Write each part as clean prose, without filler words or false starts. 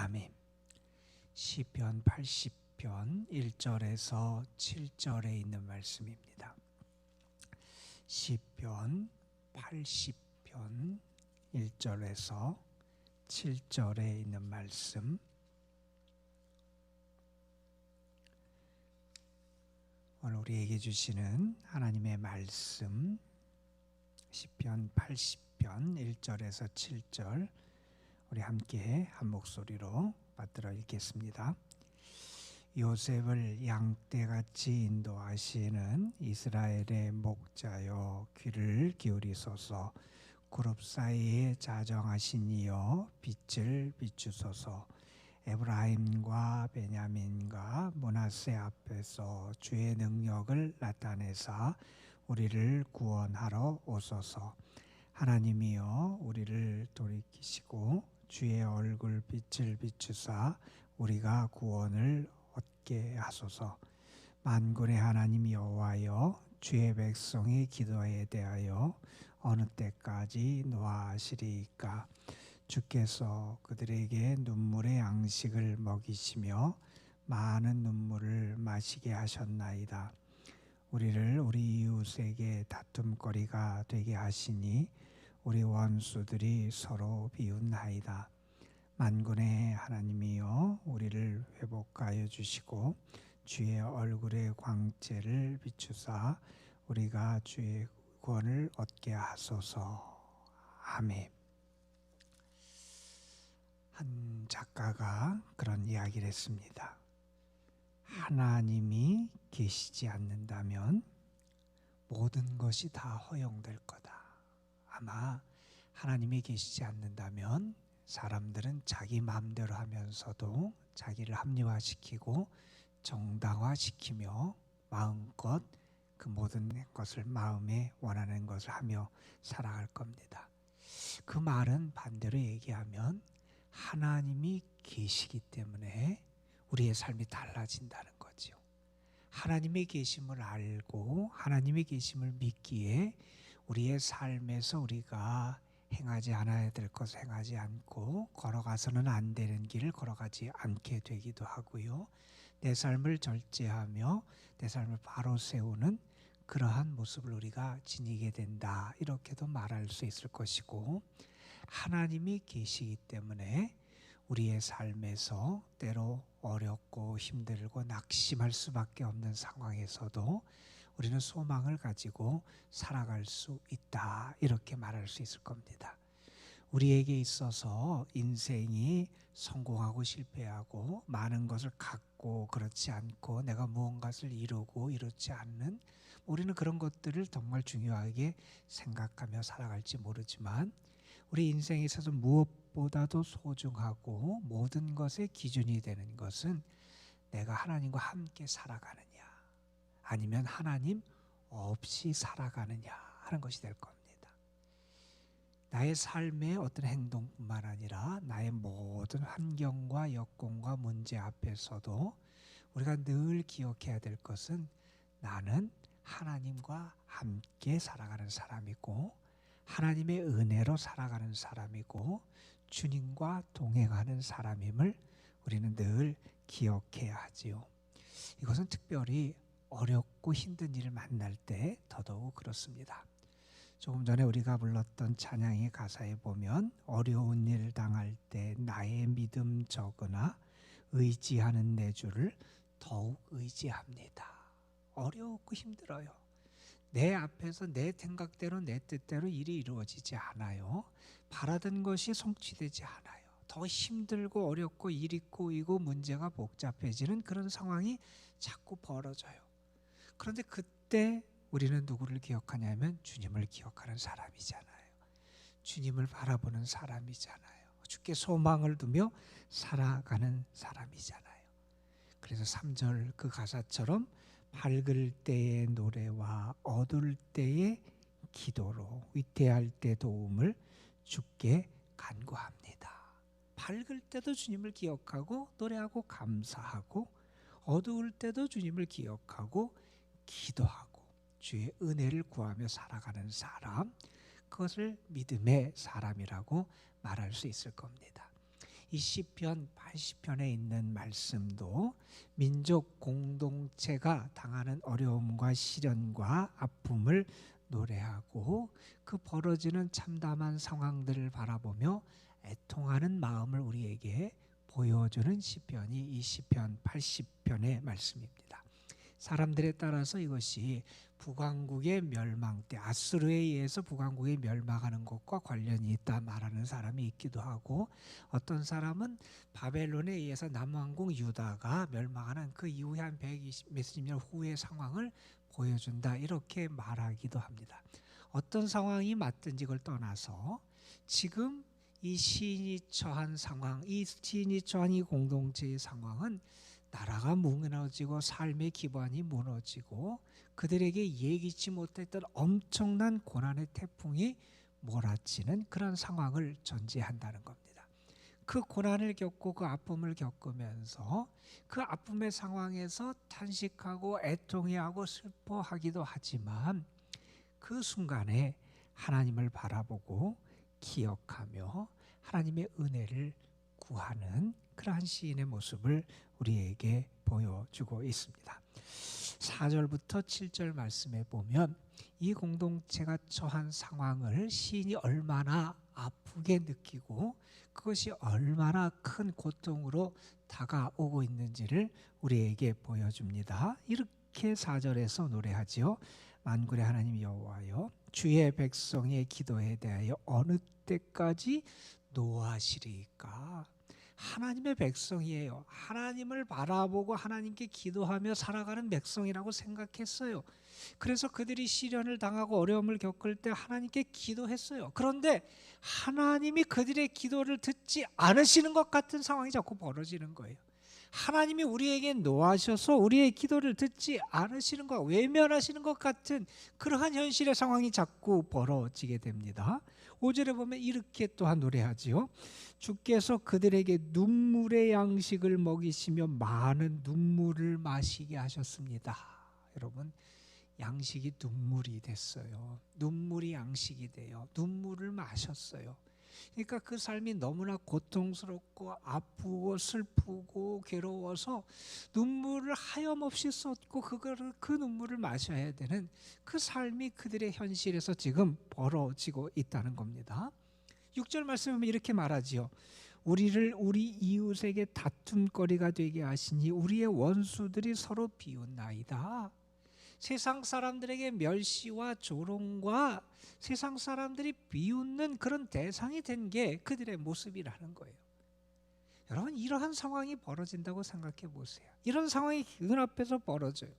아멘. 시편 80편 1절에서 7절에 있는 말씀입니다. 시편 80편 1절에서 7절에 있는 말씀, 오늘 우리에게 주시는 하나님의 말씀, 시편 80편 1절에서 7절, 우리 함께 한 목소리로 받들어 읽겠습니다. 요셉을 양떼같이 인도하시는 이스라엘의 목자여, 귀를 기울이소서. 그룹 사이에 자정하신 이여, 빛을 비추소서. 에브라임과 베냐민과 므낫세 앞에서 주의 능력을 나타내사 우리를 구원하러 오소서. 하나님이여, 우리를 돌이키시고 주의 얼굴 빛을 비추사 우리가 구원을 얻게 하소서. 만군의 하나님 여호와여, 주의 백성의 기도에 대하여 어느 때까지 노하시리이까? 주께서 그들에게 눈물의 양식을 먹이시며 많은 눈물을 마시게 하셨나이다. 우리를 우리 이웃에게 다툼거리가 되게 하시니 우리 원수들이 서로 비웃나이다. 만군의 하나님이여, 우리를 회복하여 주시고 주의 얼굴의 광채를 비추사 우리가 주의 구원을 얻게 하소서. 아멘. 한 작가가 그런 이야기를 했습니다. 하나님이 계시지 않는다면 모든 것이 다 허용될 거다. 아마 하나님이 계시지 않는다면 사람들은 자기 마음대로 하면서도 자기를 합리화시키고 정당화시키며 마음껏 그 모든 것을 마음에 원하는 것을 하며 살아갈 겁니다. 그 말은 반대로 얘기하면 하나님이 계시기 때문에 우리의 삶이 달라진다는 거죠. 하나님의 계심을 알고 하나님의 계심을 믿기에 우리의 삶에서 우리가 행하지 않아야 될 것을 행하지 않고 걸어가서는 안 되는 길을 걸어가지 않게 되기도 하고요. 내 삶을 절제하며 내 삶을 바로 세우는 그러한 모습을 우리가 지니게 된다, 이렇게도 말할 수 있을 것이고, 하나님이 계시기 때문에 우리의 삶에서 때로 어렵고 힘들고 낙심할 수밖에 없는 상황에서도 우리는 소망을 가지고 살아갈 수 있다, 이렇게 말할 수 있을 겁니다. 우리에게 있어서 인생이 성공하고 실패하고 많은 것을 갖고 그렇지 않고 내가 무언가를 이루고 이루지 않는, 우리는 그런 것들을 정말 중요하게 생각하며 살아갈지 모르지만 우리 인생에 있어서 무엇보다도 소중하고 모든 것의 기준이 되는 것은 내가 하나님과 함께 살아가느냐 아니면 하나님 없이 살아가느냐 하는 것이 될 겁니다. 나의 삶의 어떤 행동뿐만 아니라 나의 모든 환경과 여건과 문제 앞에서도 우리가 늘 기억해야 될 것은 나는 하나님과 함께 살아가는 사람이고 하나님의 은혜로 살아가는 사람이고 주님과 동행하는 사람임을 우리는 늘 기억해야 하지요. 이것은 특별히 어렵고 힘든 일을 만날 때 더더욱 그렇습니다. 조금 전에 우리가 불렀던 찬양의 가사에 보면 어려운 일 당할 때 나의 믿음 적으나 의지하는 내 주를 더욱 의지합니다. 어렵고 힘들어요. 내 앞에서 내 생각대로 내 뜻대로 일이 이루어지지 않아요. 바라던 것이 성취되지 않아요. 더 힘들고 어렵고 일이 꼬이고 문제가 복잡해지는 그런 상황이 자꾸 벌어져요. 그런데 그때 우리는 누구를 기억하냐면 주님을 기억하는 사람이잖아요. 주님을 바라보는 사람이잖아요. 주께 소망을 두며 살아가는 사람이잖아요. 그래서 3절 그 가사처럼 밝을 때의 노래와 어두울 때의 기도로 위태할 때 도움을 주께 간구합니다. 밝을 때도 주님을 기억하고 노래하고 감사하고 어두울 때도 주님을 기억하고 기도하고 주의 은혜를 구하며 살아가는 사람, 그것을 믿음의 사람이라고 말할 수 있을 겁니다. 이 시편 80편에 있는 말씀도 민족 공동체가 당하는 어려움과 시련과 아픔을 노래하고 그 벌어지는 참담한 상황들을 바라보며 애통하는 마음을 우리에게 보여주는 시편이 이 시편 80편의 말씀입니다. 사람들에 따라서 이것이 북왕국의 멸망 때 아수르에 의해서 북왕국이 멸망하는 것과 관련이 있다 말하는 사람이 있기도 하고, 어떤 사람은 바벨론에 의해서 남왕국 유다가 멸망하는 그 이후에 한 120 몇십 년 후의 상황을 보여준다 이렇게 말하기도 합니다. 어떤 상황이 맞든지 그걸 떠나서 지금 이 시인이 처한 상황, 이 시인이 처한 이 공동체의 상황은 나라가 무너지고 삶의 기반이 무너지고 그들에게 예기치 못했던 엄청난 고난의 태풍이 몰아치는 그런 상황을 전제한다는 겁니다. 그 고난을 겪고 그 아픔을 겪으면서 그 아픔의 상황에서 탄식하고 애통해하고 슬퍼하기도 하지만 그 순간에 하나님을 바라보고 기억하며 하나님의 은혜를 구하는 그러한 시인의 모습을 우리에게 보여주고 있습니다. 4절부터 7절 말씀에 보면 이 공동체가 처한 상황을 시인이 얼마나 아프게 느끼고 그것이 얼마나 큰 고통으로 다가오고 있는지를 우리에게 보여줍니다. 이렇게 4절에서 노래하지요. 만군의 하나님 여호와여, 주의 백성의 기도에 대하여 어느 때까지 노하시리까? 하나님의 백성이에요. 하나님을 바라보고 하나님께 기도하며 살아가는 백성이라고 생각했어요. 그래서 그들이 시련을 당하고 어려움을 겪을 때 하나님께 기도했어요. 그런데 하나님이 그들의 기도를 듣지 않으시는 것 같은 상황이 자꾸 벌어지는 거예요. 하나님이 우리에게 노하셔서 우리의 기도를 듣지 않으시는 것, 외면하시는 것 같은 그러한 현실의 상황이 자꾸 벌어지게 됩니다. 5절에 보면 이렇게 또한 노래하지요. 주께서 그들에게 눈물의 양식을 먹이시며 많은 눈물을 마시게 하셨습니다. 여러분, 양식이 눈물이 됐어요. 눈물이 양식이 돼요. 눈물을 마셨어요. 그러니까 그 삶이 너무나 고통스럽고 아프고 슬프고 괴로워서 눈물을 하염없이 쏟고 그 눈물을 마셔야 되는 그 삶이 그들의 현실에서 지금 벌어지고 있다는 겁니다. 6절 말씀에 보면 이렇게 말하지요. 우리를 우리 이웃에게 다툼거리가 되게 하시니 우리의 원수들이 서로 비웃나이다. 세상 사람들에게 멸시와 조롱과 세상 사람들이 비웃는 그런 대상이 된 게 그들의 모습이라는 거예요. 여러분, 이러한 상황이 벌어진다고 생각해 보세요. 이런 상황이 눈앞에서 벌어져요.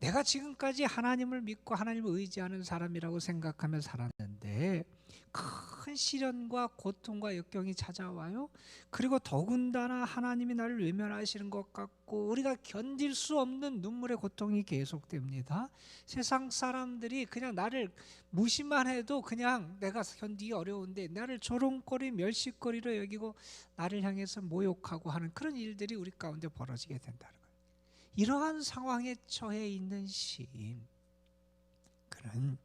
내가 지금까지 하나님을 믿고 하나님을 의지하는 사람이라고 생각하며 살았는데 큰 시련과 고통과 역경이 찾아와요. 그리고 더군다나 하나님이 나를 외면하시는 것 같고 우리가 견딜 수 없는 눈물의 고통이 계속됩니다. 세상 사람들이 그냥 나를 무시만 해도 그냥 내가 견디기 어려운데 나를 조롱거리 멸시거리로 여기고 나를 향해서 모욕하고 하는 그런 일들이 우리 가운데 벌어지게 된다는 거예요. 이러한 상황에 처해 있는 시인, 그는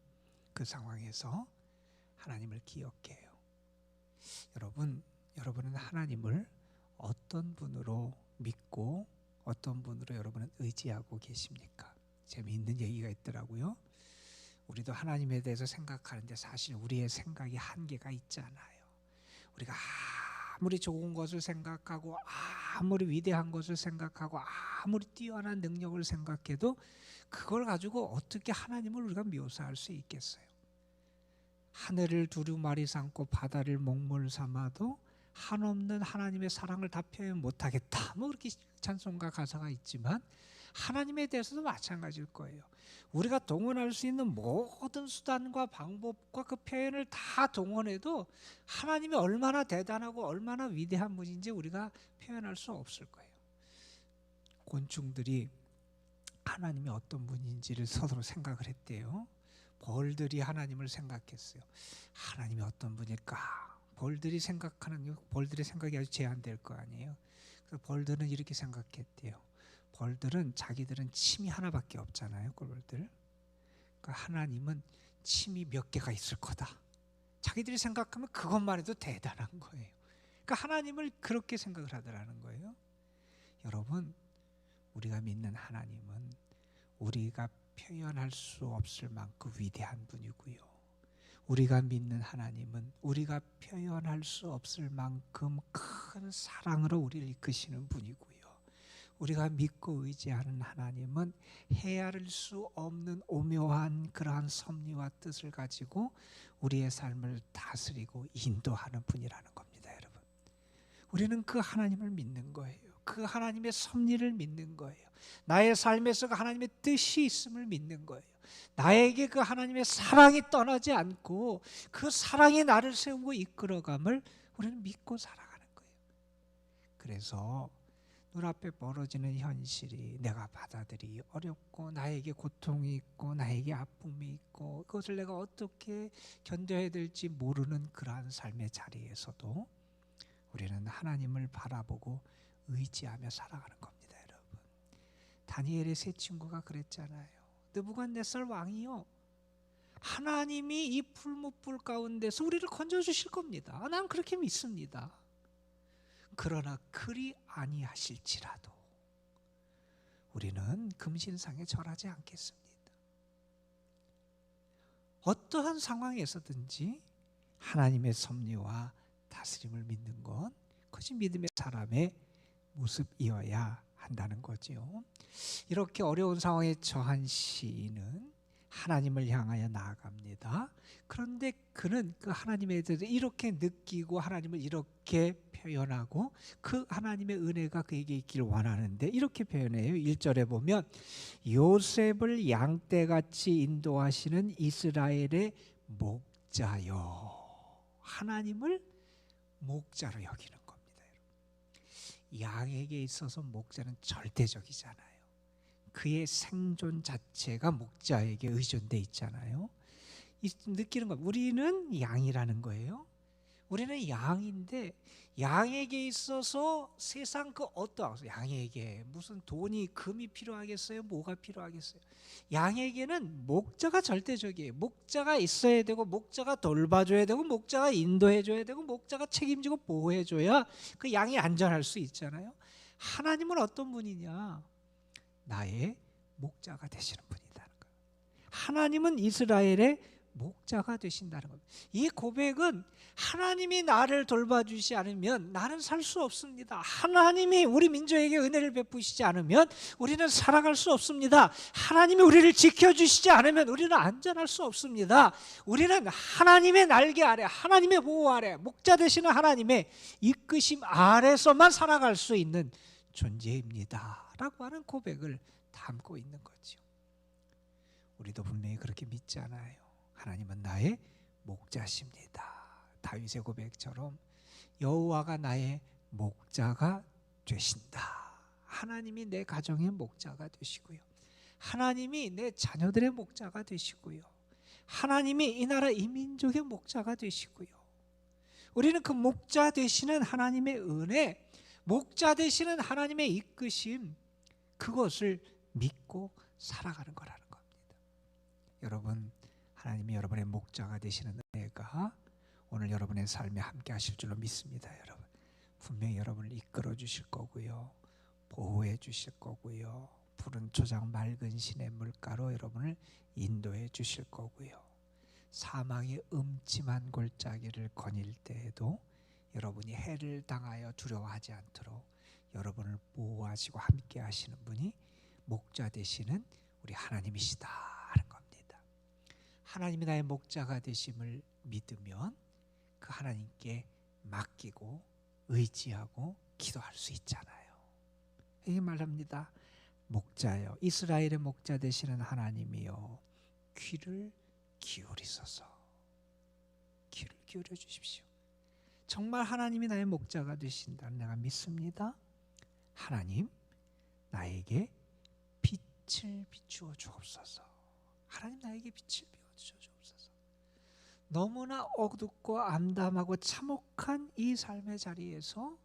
그 상황에서 하나님을 기억해요. 여러분은 하나님을 어떤 분으로 믿고 어떤 분으로 여러분은 의지하고 계십니까? 재미있는 얘기가 있더라고요. 우리도 하나님에 대해서 생각하는데 사실 우리의 생각이 한계가 있잖아요. 우리가 아무리 좋은 것을 생각하고 아무리 위대한 것을 생각하고 아무리 뛰어난 능력을 생각해도 그걸 가지고 어떻게 하나님을 우리가 묘사할 수 있겠어요? 하늘을 두루마리 삼고 바다를 먹물 삼아도 한없는 하나님의 사랑을 다 표현 못하겠다, 뭐 그렇게 찬송가 가사가 있지만 하나님에 대해서도 마찬가지일 거예요. 우리가 동원할 수 있는 모든 수단과 방법과 그 표현을 다 동원해도 하나님이 얼마나 대단하고 얼마나 위대한 분인지 우리가 표현할 수 없을 거예요. 곤충들이 하나님이 어떤 분인지를 서로 생각을 했대요. 벌들이 하나님을 생각했어요. 하나님이 어떤 분일까? 벌들의 생각이 아주 제한될 거 아니에요. 그래서 벌들은 이렇게 생각했대요. 벌들은 자기들은 침이 하나밖에 없잖아요. 벌들. 그러니까 하나님은 침이 몇 개가 있을 거다. 자기들이 생각하면 그것만 해도 대단한 거예요. 그 하나님을 그렇게 생각을 하더라는 거예요. 여러분, 우리가 믿는 하나님은 우리가 표현할 수 없을 만큼 위대한 분이고요. 우리가 믿는 하나님은 우리가 표현할 수 없을 만큼 큰 사랑으로 우리를 이끄시는 분이고요. 우리가 믿고 의지하는 하나님은 헤아릴 수 없는 오묘한 그러한 섭리와 뜻을 가지고 우리의 삶을 다스리고 인도하는 분이라는 겁니다, 여러분. 우리는 그 하나님을 믿는 거예요. 그 하나님의 섭리를 믿는 거예요. 나의 삶에서 그 하나님의 뜻이 있음을 믿는 거예요. 나에게 그 하나님의 사랑이 떠나지 않고 그 사랑이 나를 세우고 이끌어감을 우리는 믿고 살아가는 거예요. 그래서 눈앞에 벌어지는 현실이 내가 받아들이기 어렵고 나에게 고통이 있고 나에게 아픔이 있고 그것을 내가 어떻게 견뎌야 될지 모르는 그러한 삶의 자리에서도 우리는 하나님을 바라보고 의지하며 살아가는 겁니다, 여러분. 다니엘의 세 친구가 그랬잖아요. 느부갓네살 왕이요, 하나님이 이 풀무불 가운데서 우리를 건져주실 겁니다. 난 그렇게 믿습니다. 그러나 그리 아니하실지라도 우리는 금신상에 절하지 않겠습니다. 어떠한 상황에서든지 하나님의 섭리와 다스림을 믿는 것, 그것이 믿음의 사람의 모습이어야 한다는 거죠. 이렇게 어려운 상황에 처한 시인은 하나님을 향하여 나아갑니다. 그런데 그는 그 하나님에 대해서 이렇게 느끼고 하나님을 이렇게 표현하고 그 하나님의 은혜가 그에게 있기를 원하는데 이렇게 표현해요. 1절에 보면 요셉을 양떼같이 인도하시는 이스라엘의 목자여. 하나님을 목자로 여기는 겁니다. 양에게 있어서 목자는 절대적이잖아요. 그의 생존 자체가 목자에게 의존돼 있잖아요. 느끼는 거, 우리는 양이라는 거예요. 우리는 양인데 양에게 있어서 세상 그 어떠한, 양에게 무슨 돈이 금이 필요하겠어요? 뭐가 필요하겠어요? 양에게는 목자가 절대적이에요. 목자가 있어야 되고 목자가 돌봐줘야 되고 목자가 인도해줘야 되고 목자가 책임지고 보호해줘야 그 양이 안전할 수 있잖아요. 하나님은 어떤 분이냐? 나의 목자가 되시는 분이라는 거예요. 하나님은 이스라엘의 목자가 되신다는 겁니다. 이 고백은 하나님이 나를 돌봐주시지 않으면 나는 살 수 없습니다. 하나님이 우리 민족에게 은혜를 베푸시지 않으면 우리는 살아갈 수 없습니다. 하나님이 우리를 지켜주시지 않으면 우리는 안전할 수 없습니다. 우리는 하나님의 날개 아래, 하나님의 보호 아래, 목자 되시는 하나님의 이끄심 아래서만 살아갈 수 있는 존재입니다 라고 하는 고백을 담고 있는 거죠. 우리도 분명히 그렇게 믿지 않아요. 하나님은 나의 목자십니다. 다윗의 고백처럼 여호와가 나의 목자가 되신다. 하나님이 내 가정의 목자가 되시고요. 하나님이 내 자녀들의 목자가 되시고요. 하나님이 이 나라 이 민족의 목자가 되시고요. 우리는 그 목자 되시는 하나님의 은혜, 목자 되시는 하나님의 이끄심, 그것을 믿고 살아가는 거라는 겁니다. 여러분, 하나님이 여러분의 목자가 되시는 은혜가 오늘 여러분의 삶에 함께 하실 줄로 믿습니다. 여러분, 분명히 여러분을 이끌어 주실 거고요, 보호해 주실 거고요, 푸른 초장 맑은 시냇 물가로 여러분을 인도해 주실 거고요, 사망의 음침한 골짜기를 거닐 때에도 여러분이 해를 당하여 두려워하지 않도록 여러분을 보호하시고 함께 하시는 분이 목자 되시는 우리 하나님이시다 하는 겁니다. 하나님이 나의 목자가 되심을 믿으면 그 하나님께 맡기고 의지하고 기도할 수 있잖아요. 이 말합니다. 목자여, 이스라엘의 목자 되시는 하나님이여, 귀를 기울이소서. 귀를 기울여 주십시오. 정말 하나님이 나의 목자가 되신다는 내가 믿습니다. 하나님, 나에게 빛을 비추어 주옵소서. 하나님, 나에게 빛을 비추어 주옵소서. 너무나 어둡고 암담하고 참혹한 이 삶의 자리에서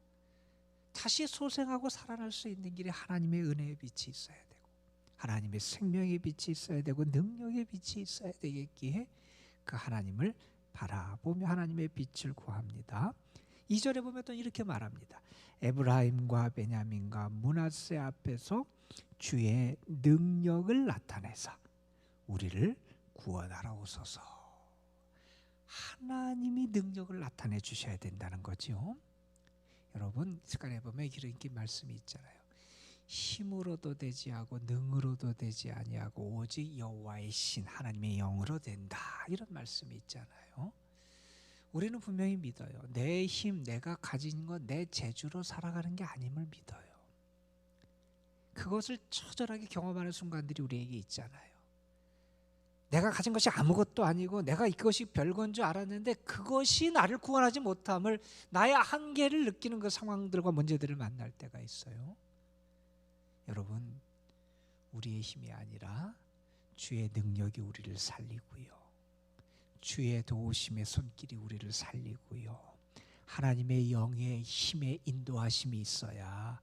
다시 소생하고 살아날 수 있는 길에 하나님의 은혜의 빛이 있어야 되고 하나님의 생명의 빛이 있어야 되고 능력의 빛이 있어야 되겠기에 그 하나님을 바라보며 하나님의 빛을 구합니다. 2절에 보면 또 이렇게 말합니다. 에브라임과 베냐민과 므낫세 앞에서 주의 능력을 나타내사 우리를 구원하라옵소서. 하나님이 능력을 나타내 주셔야 된다는 거죠. 여러분 습관에 보면 이렇게 말씀이 있잖아요. 힘으로도 되지 않고 능으로도 되지 아니하고 오직 여호와의 신 하나님의 영으로 된다, 이런 말씀이 있잖아요. 우리는 분명히 믿어요. 내 힘, 내가 가진 것, 내 재주로 살아가는 게 아님을 믿어요. 그것을 처절하게 경험하는 순간들이 우리에게 있잖아요. 내가 가진 것이 아무것도 아니고 내가 이것이 별건 줄 알았는데 그것이 나를 구원하지 못함을, 나의 한계를 느끼는 그 상황들과 문제들을 만날 때가 있어요. 여러분, 우리의 힘이 아니라 주의 능력이 우리를 살리고요, 주의 도우심의 손길이 우리를 살리고요, 하나님의 영의 힘의 인도하심이 있어야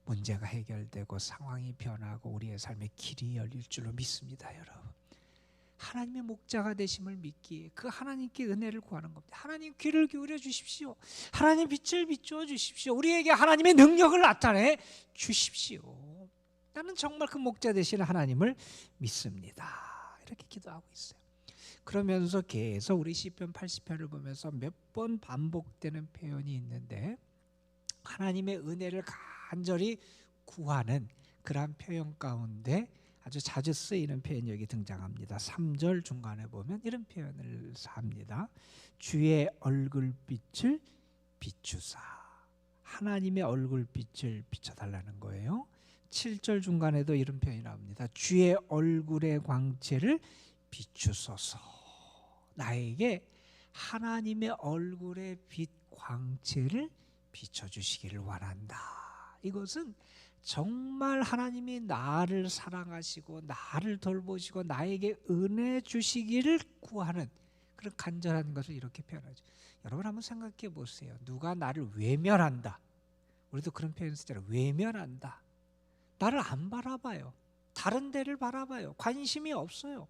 문제가 해결되고 상황이 변하고 우리의 삶의 길이 열릴 줄로 믿습니다. 여러분, 하나님의 목자가 되심을 믿기에 그 하나님께 은혜를 구하는 겁니다. 하나님 귀를 기울여 주십시오. 하나님 빛을 비추어 주십시오. 우리에게 하나님의 능력을 나타내 주십시오. 나는 정말 그 목자 되시는 하나님을 믿습니다. 이렇게 기도하고 있어요. 그러면서 계속 우리 시편 80편을 보면서 몇 번 반복되는 표현이 있는데 하나님의 은혜를 간절히 구하는 그러한 표현 가운데 아주 자주 쓰이는 표현이 여기 등장합니다. 3절 중간에 보면 이런 표현을 합니다. 주의 얼굴빛을 비추사. 하나님의 얼굴빛을 비춰달라는 거예요. 7절 중간에도 이런 표현이 나옵니다. 주의 얼굴의 광채를 비추소서. 나에게 하나님의 얼굴의 빛 광채를 비춰주시기를 원한다. 이것은 정말 하나님이 나를 사랑하시고 나를 돌보시고 나에게 은혜 주시기를 구하는 그런 간절한 것을 이렇게 표현하죠. 여러분 한번 생각해 보세요. 누가 나를 외면한다. 우리도 그런 표현 쓰잖아요. 외면한다. 나를 안 바라봐요. 다른 데를 바라봐요. 관심이 없어요.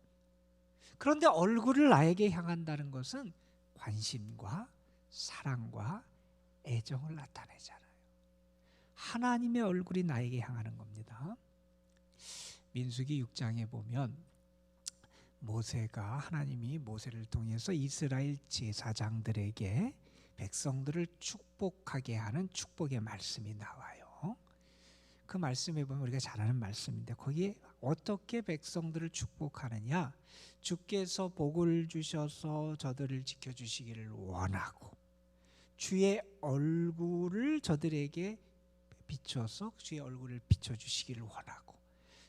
그런데 얼굴을 나에게 향한다는 것은 관심과 사랑과 애정을 나타내잖아요. 하나님의 얼굴이 나에게 향하는 겁니다. 민수기 6장에 보면 모세가, 하나님이 모세를 통해서 이스라엘 제사장들에게 백성들을 축복하게 하는 축복의 말씀이 나와요. 그 말씀에 보면 우리가 잘 아는 말씀인데 거기에 어떻게 백성들을 축복하느냐, 주께서 복을 주셔서 저들을 지켜주시기를 원하고 주의 얼굴을 저들에게 비춰서 주의 얼굴을 비춰주시기를 원하고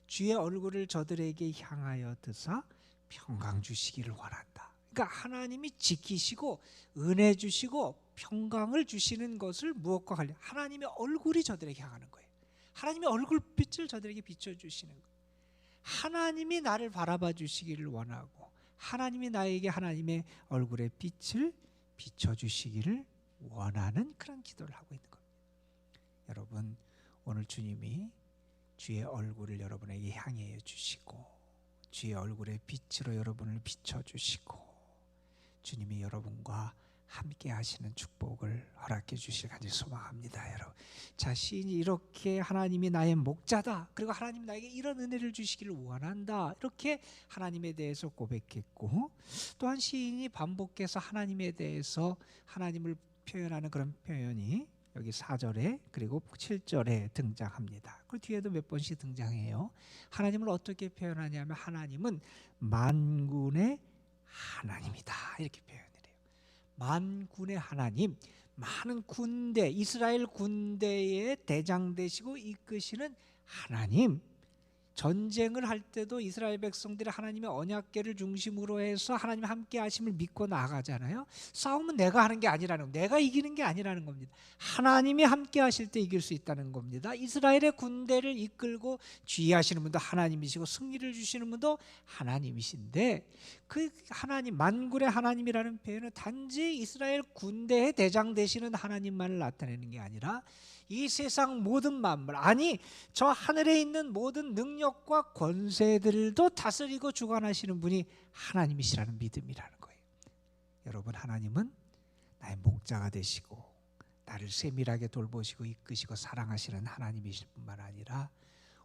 주의 얼굴을 저들에게 향하여 드사 평강 주시기를 원한다. 그러니까 하나님이 지키시고 은혜 주시고 평강을 주시는 것을 무엇과 관련? 하나님의 얼굴이 저들에게 향하는 거예요. 하나님의 얼굴빛을 저들에게 비춰주시는 거예요. 하나님이 나를 바라봐 주시기를 원하고 하나님이 나에게 하나님의 얼굴의 빛을 비춰주시기를 원하는 그런 기도를 하고 있는 겁니다. 여러분, 오늘 주님이 주의 얼굴을 여러분에게 향해 주시고 주의 얼굴의 빛으로 여러분을 비춰주시고 주님이 여러분과 함께 하시는 축복을 허락해 주실 간절히 소망합니다. 여러분, 자신이 이렇게 하나님이 나의 목자다, 그리고 하나님이 나에게 이런 은혜를 주시기를 원한다, 이렇게 하나님에 대해서 고백했고, 또한 시인이 반복해서 하나님에 대해서 하나님을 표현하는 그런 표현이 여기 4절에 그리고 7절에 등장합니다. 그 뒤에도 몇 번씩 등장해요. 하나님을 어떻게 표현하냐면 하나님은 만군의 하나님이다, 이렇게 표현해요. 만군의 하나님, 많은 군대, 이스라엘 군대의 대장 되시고 이끄시는 하나님. 전쟁을 할 때도 이스라엘 백성들이 하나님의 언약궤를 중심으로 해서 하나님 함께 하심을 믿고 나가잖아요. 싸움은 내가 하는 게 아니라는 겁니다. 내가 이기는 게 아니라는 겁니다. 하나님이 함께 하실 때 이길 수 있다는 겁니다. 이스라엘의 군대를 이끌고 지휘하시는 분도 하나님이시고 승리를 주시는 분도 하나님이신데, 그 하나님, 만군의 하나님이라는 표현은 단지 이스라엘 군대의 대장 되시는 하나님만을 나타내는 게 아니라 이 세상 모든 만물, 아니 저 하늘에 있는 모든 능력과 권세들도 다스리고 주관하시는 분이 하나님이시라는 믿음이라는 거예요. 여러분, 하나님은 나의 목자가 되시고 나를 세밀하게 돌보시고 이끄시고 사랑하시는 하나님이실 뿐만 아니라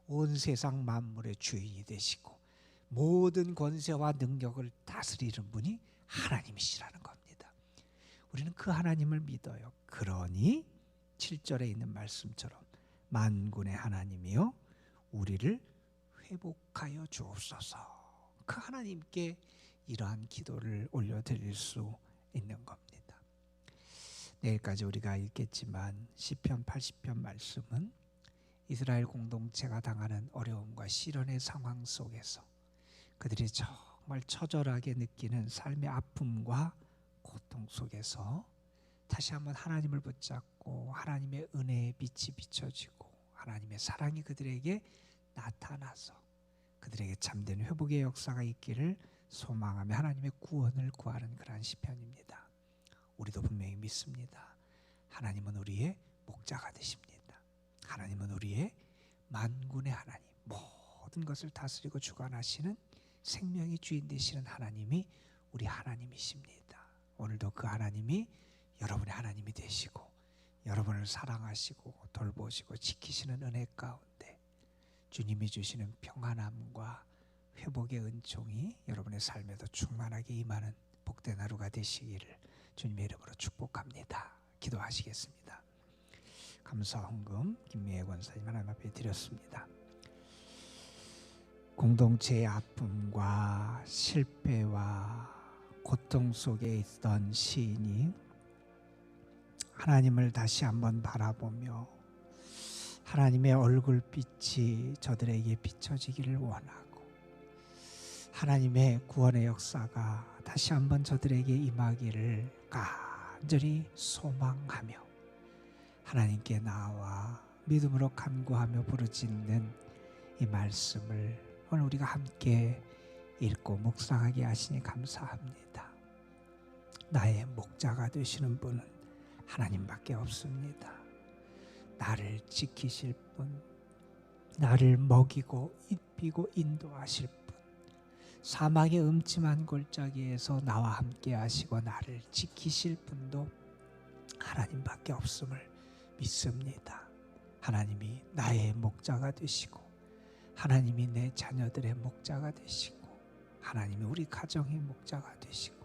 온 세상 만물의 주인이 되시고 모든 권세와 능력을 다스리는 분이 하나님이시라는 겁니다. 우리는 그 하나님을 믿어요. 그러니 7절에 있는 말씀처럼 만군의 하나님이여 우리를 회복하여 주옵소서. 그 하나님께 이러한 기도를 올려드릴 수 있는 겁니다. 내일까지 우리가 읽겠지만 시편 80편 말씀은 이스라엘 공동체가 당하는 어려움과 시련의 상황 속에서 그들이 정말 처절하게 느끼는 삶의 아픔과 고통 속에서 다시 한번 하나님을 붙잡고 하나님의 은혜의 빛이 비춰지고 하나님의 사랑이 그들에게 나타나서 그들에게 참된 회복의 역사가 있기를 소망하며 하나님의 구원을 구하는 그러한 시편입니다. 우리도 분명히 믿습니다. 하나님은 우리의 목자가 되십니다. 하나님은 우리의 만군의 하나님, 모든 것을 다스리고 주관하시는 생명의 주인 되시는 하나님이 우리 하나님이십니다. 오늘도 그 하나님이 여러분의 하나님이 되시고 여러분을 사랑하시고 돌보시고 지키시는 은혜 가운데 주님이 주시는 평안함과 회복의 은총이 여러분의 삶에도 충만하게 임하는 복된 하루가 되시기를 주님의 이름으로 축복합니다. 기도하시겠습니다. 감사 헌금 김미애 권사님 하나님 앞에 드렸습니다. 공동체의 아픔과 실패와 고통 속에 있던 시인이 하나님을 다시 한번 바라보며 하나님의 얼굴빛이 저들에게 비춰지기를 원하고 하나님의 구원의 역사가 다시 한번 저들에게 임하기를 간절히 소망하며 하나님께 나와 믿음으로 간구하며 부르짖는 이 말씀을 오늘 우리가 함께 읽고 묵상하게 하시니 감사합니다. 나의 목자가 되시는 분은 하나님밖에 없습니다. 나를 지키실 분, 나를 먹이고 입히고 인도하실 분, 사망의 음침한 골짜기에서 나와 함께 하시고 나를 지키실 분도 하나님밖에 없음을 믿습니다. 하나님이 나의 목자가 되시고 하나님이 내 자녀들의 목자가 되시고 하나님이 우리 가정의 목자가 되시고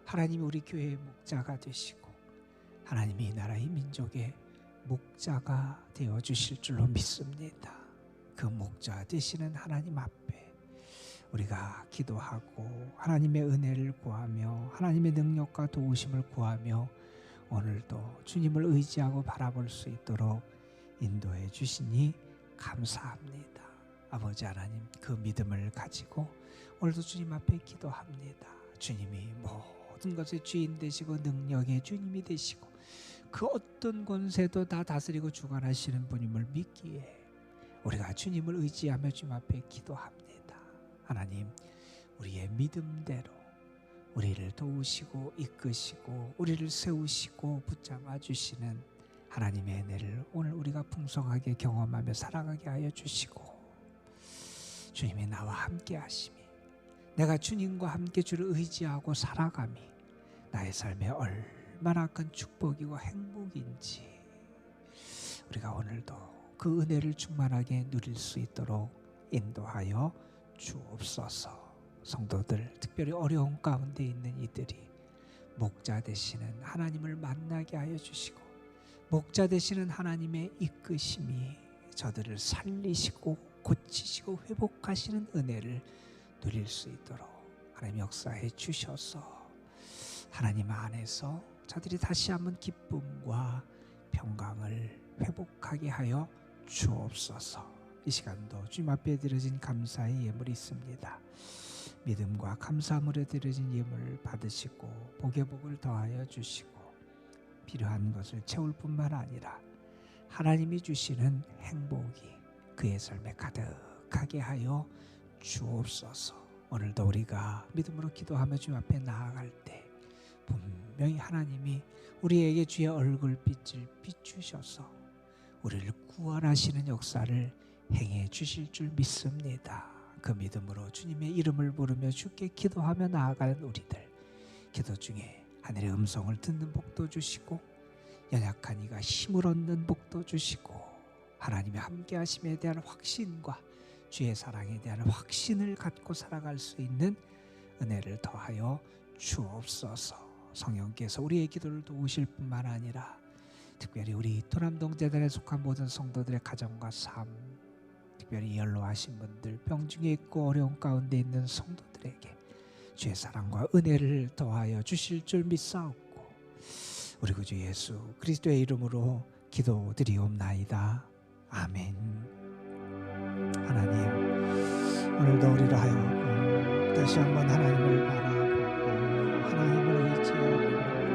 하나님이 우리 교회의 목자가 되시고 하나님이 이 나라의 민족의 목자가 되어주실 줄로 믿습니다. 그 목자 되시는 하나님 앞에 우리가 기도하고 하나님의 은혜를 구하며 하나님의 능력과 도우심을 구하며 오늘도 주님을 의지하고 바라볼 수 있도록 인도해 주시니 감사합니다. 아버지 하나님, 그 믿음을 가지고 오늘도 주님 앞에 기도합니다. 주님이 모든 것의 주인 되시고 능력의 주님이 되시고 그 어떤 권세도 다 다스리고 주관하시는 분임을 믿기에 우리가 주님을 의지하며 주님 앞에 기도합니다. 하나님, 우리의 믿음대로 우리를 도우시고 이끄시고 우리를 세우시고 붙잡아 주시는 하나님의 은혜를 오늘 우리가 풍성하게 경험하며 살아가게 하여 주시고 주님이 나와 함께 하심이 내가 주님과 함께 주를 의지하고 살아감이 나의 삶에 얼마나 큰 축복이고 행복인지 우리가 오늘도 그 은혜를 충만하게 누릴 수 있도록 인도하여 주옵소서. 성도들, 특별히 어려운 가운데 있는 이들이 목자 되시는 하나님을 만나게 하여 주시고 목자 되시는 하나님의 이끄심이 저들을 살리시고 고치시고 회복하시는 은혜를 누릴 수 있도록 하나님 역사해 주셔서 하나님 안에서 저들이 다시 한번 기쁨과 평강을 회복하게 하여 주옵소서. 이 시간도 주님 앞에 드려진 감사의 예물이 있습니다. 믿음과 감사함으로 드려진 예물을 받으시고 복의 복을 더하여 주시고 필요한 것을 채울 뿐만 아니라 하나님이 주시는 행복이 그의 삶에 가득하게 하여 주옵소서. 오늘도 우리가 믿음으로 기도하며 주님 앞에 나아갈 때 분명히 하나님이 우리에게 주의 얼굴빛을 비추셔서 우리를 구원하시는 역사를 행해 주실 줄 믿습니다. 그 믿음으로 주님의 이름을 부르며 주께 기도하며 나아가는 우리들, 기도 중에 하늘의 음성을 듣는 복도 주시고 연약한 이가 힘을 얻는 복도 주시고 하나님의 함께 하심에 대한 확신과 주의 사랑에 대한 확신을 갖고 살아갈 수 있는 은혜를 더하여 주옵소서. 성령께서 우리의 기도를 도우실 뿐만 아니라 특별히 우리 도남동재단에 속한 모든 성도들의 가정과 삶, 특별히 연로하신 분들, 병중에 있고 어려운 가운데 있는 성도들에게 주의 사랑과 은혜를 더하여 주실 줄 믿사옵고 우리 구주 예수 그리스도의 이름으로 기도드리옵나이다. 아멘. 하나님, 오늘도 우리를 하여금 다시 한번 하나님을 바라보고 하나님